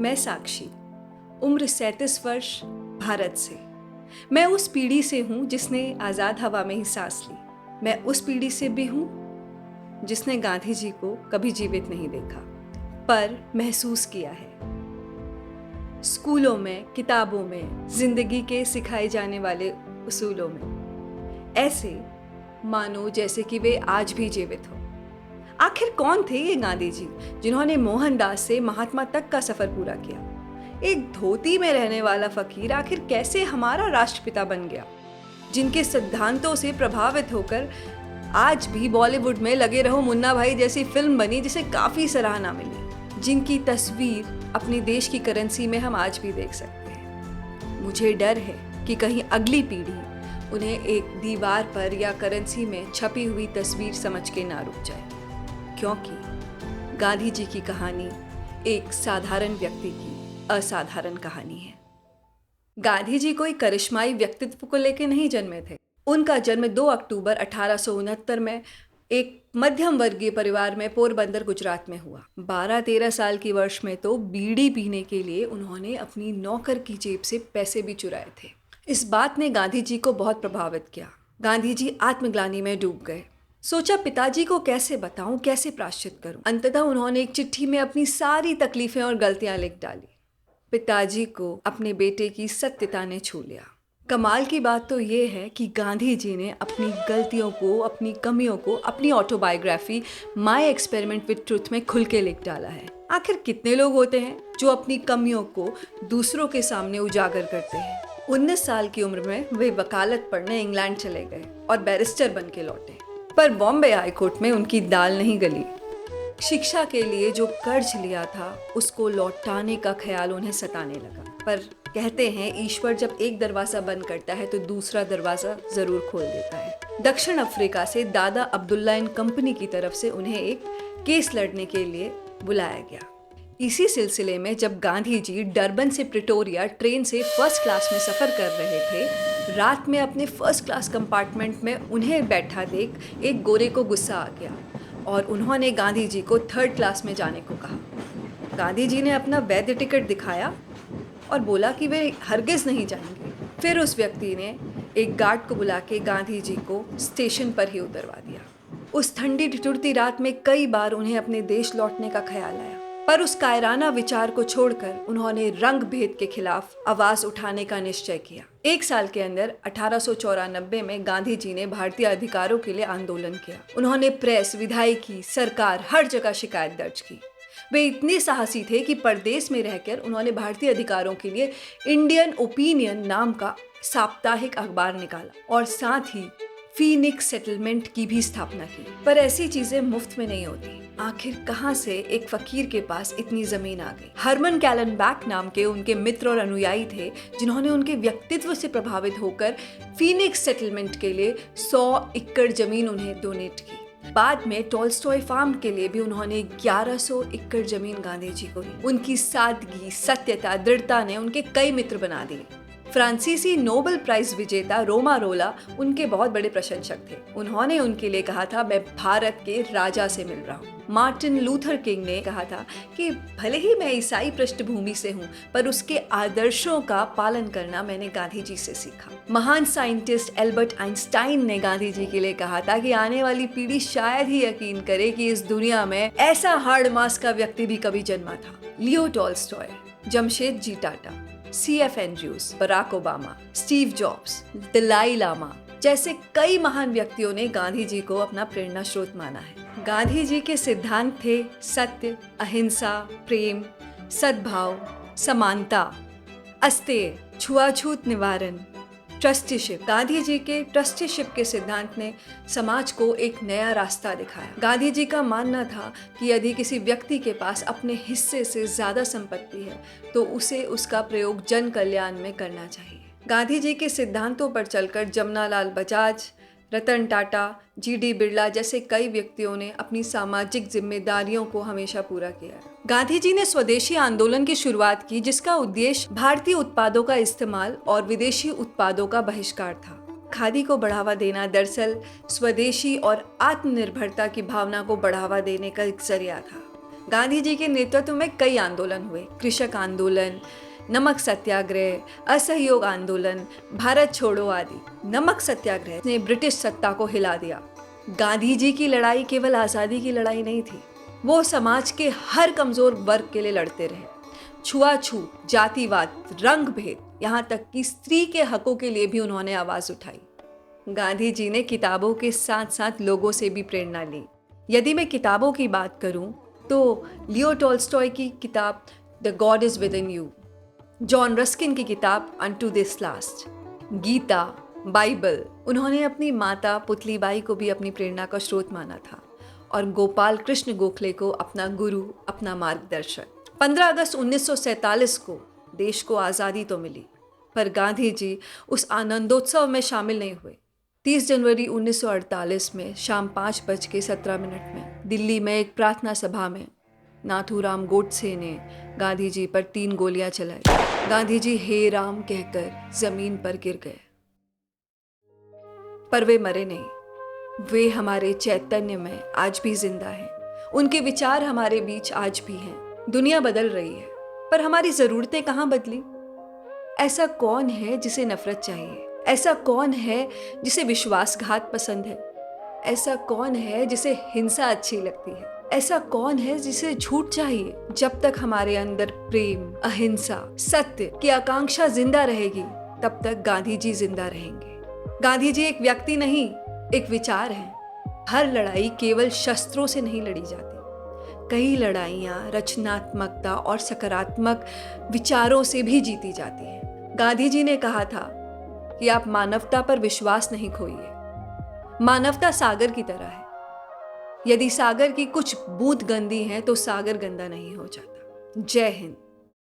मैं साक्षी, उम्र 37 वर्ष, भारत से। मैं उस पीढ़ी से हूँ जिसने आज़ाद हवा में ही सांस ली। मैं उस पीढ़ी से भी हूँ जिसने गांधी जी को कभी जीवित नहीं देखा, पर महसूस किया है। स्कूलों में, किताबों में, जिंदगी के सिखाए जाने वाले उसूलों में, ऐसे मानो जैसे कि वे आज भी जीवित हो। आखिर कौन थे ये गांधी जी जिन्होंने मोहनदास से महात्मा तक का सफर पूरा किया? एक धोती में रहने वाला फकीर आखिर कैसे हमारा राष्ट्रपिता बन गया, जिनके सिद्धांतों से प्रभावित होकर आज भी बॉलीवुड में लगे रहो मुन्ना भाई जैसी फिल्म बनी जिसे काफी सराहना मिली, जिनकी तस्वीर अपने देश की करेंसी में हम आज भी देख सकते हैं। मुझे डर है कि कहीं अगली पीढ़ी उन्हें एक दीवार पर या करेंसी में छपी हुई तस्वीर समझ के ना रुक जाए, क्योंकि गांधी जी की कहानी एक साधारण व्यक्ति की असाधारण कहानी है। गांधी जी कोई करिश्माई व्यक्तित्व को लेकर नहीं जन्मे थे। उनका जन्म 2 अक्टूबर 1869 में एक मध्यम वर्गीय परिवार में पोरबंदर, गुजरात में हुआ। 12-13 साल की वर्ष में तो बीड़ी पीने के लिए उन्होंने अपनी नौकर की जेब से पैसे भी चुराए थे। इस बात ने गांधी जी को बहुत प्रभावित किया। गांधी जी आत्मग्लानि में डूब गए। सोचा पिताजी को कैसे बताऊं, कैसे प्रायश्चित करूं। अंततः उन्होंने एक चिट्ठी में अपनी सारी तकलीफें और गलतियां लिख डाली। पिताजी को अपने बेटे की सत्यता ने छू लिया। कमाल की बात तो ये है कि गांधी जी ने अपनी गलतियों को, अपनी कमियों को अपनी autobiography my experiment with truth में खुल के लिख डाला है। आखिर कितने लोग होते हैं जो अपनी कमियों को दूसरों के सामने उजागर करते हैं। 19 साल की उम्र में वे वकालत पढ़ने इंग्लैंड चले गए और बैरिस्टर बन के लौटे, पर बॉम्बे हाईकोर्ट में उनकी दाल नहीं गली। शिक्षा के लिए जो कर्ज लिया था उसको लौटाने का ख्याल उन्हें सताने लगा। पर कहते हैं ईश्वर जब एक दरवाजा बंद करता है तो दूसरा दरवाजा जरूर खोल देता है। दक्षिण अफ्रीका से दादा अब्दुल्ला एंड कंपनी की तरफ से उन्हें एक केस लड़ने के लिए बुलाया गया। इसी सिलसिले में जब गांधी जी डरबन से प्रिटोरिया ट्रेन से फर्स्ट क्लास में सफर कर रहे थे, रात में अपने फर्स्ट क्लास कंपार्टमेंट में उन्हें बैठा देख एक गोरे को गुस्सा आ गया और उन्होंने गांधी जी को 3rd क्लास में जाने को कहा। गांधी जी ने अपना वैध टिकट दिखाया और बोला कि वे हरगिज नहीं जाएंगे। फिर उस व्यक्ति ने एक गार्ड को बुला के गांधी जी को स्टेशन पर ही उतरवा दिया। उस ठंडी ठिठुरती रात में कई बार उन्हें अपने देश लौटने का ख्याल आया, पर उस कायराना विचार को छोड़कर उन्होंने रंग भेद के खिलाफ आवाज उठाने का निश्चय किया। 1 साल के अंदर 1894 में गांधी जी ने भारतीय अधिकारों के लिए आंदोलन किया। उन्होंने प्रेस, विधायकी, सरकार, हर जगह शिकायत दर्ज की। वे इतने साहसी थे कि परदेश में रहकर उन्होंने भारतीय अधिकारों के लिए इंडियन ओपिनियन नाम का साप्ताहिक अखबार निकाला और साथ ही फीनिक्स सेटलमेंट की भी स्थापना की। पर ऐसी चीजें मुफ्त में नहीं होती। आखिर कहां से एक फकीर के पास इतनी जमीन आ गई? हरमन कैलनबैक नाम के उनके मित्र और अनुयायी थे जिन्होंने उनके व्यक्तित्व से प्रभावित होकर फीनिक्स सेटलमेंट के लिए 100 एकड़ जमीन उन्हें डोनेट की। बाद में टॉल्स्टॉय फार्म के लिए भी उन्होंने 1100 एकड़ जमीन गांधी जी को दी। उनकी सादगी, सत्यता, दृढ़ता ने उनके कई मित्र बना दिए। फ्रांसीसी नोबेल प्राइज विजेता रोमा रोला उनके बहुत बड़े प्रशंसक थे। उन्होंने उनके लिए कहा था, मैं भारत के राजा से मिल रहा हूँ। मार्टिन लूथर किंग ने कहा था कि भले ही मैं ईसाई पृष्ठभूमि से हूँ, पर उसके आदर्शों का पालन करना मैंने गांधी जी से सीखा। महान साइंटिस्ट एल्बर्ट आइंस्टाइन ने गांधी जी के लिए कहा था कि आने वाली पीढ़ी शायद ही यकीन करे कि इस दुनिया में ऐसा हार्ड मास का व्यक्ति भी कभी जन्मा था। Leo Tolstoy, Jamshed ji Tata, CF Andrews, Barack Obama, Steve Jobs, Dalai Lama जैसे कई महान व्यक्तियों ने गांधी जी को अपना प्रेरणा स्रोत माना है। गांधी जी के सिद्धांत थे सत्य, अहिंसा, प्रेम, सद्भाव, समानता, अस्तेय, छुआछूत निवारण, ट्रस्टीशिप। गांधी जी के ट्रस्टीशिप के सिद्धांत ने समाज को एक नया रास्ता दिखाया। गांधी जी का मानना था कि यदि किसी व्यक्ति के पास अपने हिस्से से ज्यादा संपत्ति है तो उसे उसका प्रयोग जन कल्याण में करना चाहिए। गांधी जी के सिद्धांतों पर चलकर जमनालाल बजाज, रतन टाटा, GD बिरला जैसे कई व्यक्तियों ने अपनी सामाजिक जिम्मेदारियों को हमेशा पूरा किया। गांधी जी ने स्वदेशी आंदोलन की शुरुआत की, जिसका उद्देश्य भारतीय उत्पादों का इस्तेमाल और विदेशी उत्पादों का बहिष्कार था। खादी को बढ़ावा देना दरअसल स्वदेशी और आत्मनिर्भरता की भावना को बढ़ावा देने का एक जरिया था। गांधी जी के नेतृत्व में कई आंदोलन हुए, कृषक आंदोलन, नमक सत्याग्रह, असहयोग आंदोलन, भारत छोड़ो आदि। नमक सत्याग्रह ने ब्रिटिश सत्ता को हिला दिया। गांधी जी की लड़ाई केवल आज़ादी की लड़ाई नहीं थी, वो समाज के हर कमजोर वर्ग के लिए लड़ते रहे। छुआछूत, जातिवाद, रंग भेद, यहाँ तक कि स्त्री के हकों के लिए भी उन्होंने आवाज उठाई। गांधी जी ने किताबों के साथ साथ लोगों से भी प्रेरणा ली। यदि मैं किताबों की बात करूं तो लियो टॉल्स्टॉय की किताब the God is within you, John Ruskin की किताब unto this last, Gita, Bible, उन्होंने अपनी माता पुतलीबाई को भी अपनी प्रेरणा का स्रोत माना था और गोपाल कृष्ण गोखले को अपना गुरु, अपना मार्गदर्शक। 15 अगस्त 1947 को देश को आज़ादी तो मिली, पर गांधी जी उस आनंदोत्सव में शामिल नहीं हुए। 30 जनवरी 1948 में शाम 5:17 में दिल्ली में एक प्रार्थना सभा में नाथूराम गोडसे ने गांधी जी पर 3 गोलियां चलाई। गांधी जी हे राम कहकर जमीन पर गिर गए, पर वे मरे नहीं। वे हमारे चैतन्य में आज भी जिंदा हैं। उनके विचार हमारे बीच आज भी हैं। दुनिया बदल रही है, पर हमारी जरूरतें कहाँ बदली? ऐसा कौन है जिसे नफरत चाहिए? ऐसा कौन है जिसे विश्वासघात पसंद है? ऐसा कौन है जिसे हिंसा अच्छी लगती है? ऐसा कौन है जिसे झूठ चाहिए? जब तक हमारे अंदर प्रेम, अहिंसा, सत्य की आकांक्षा जिंदा रहेगी, तब तक गांधी जी जिंदा रहेंगे। गांधी जी एक व्यक्ति नहीं, एक विचार है। हर लड़ाई केवल शस्त्रों से नहीं लड़ी जाती। कई लड़ाइयाँ रचनात्मकता और सकारात्मक विचारों से भी जीती जाती हैं। गांधी जी ने कहा था कि आप मानवता पर विश्वास नहीं खोइए। मानवता सागर की तरह है। यदि सागर की कुछ बूंद गंदी है तो सागर गंदा नहीं हो जाता। जय हिंद।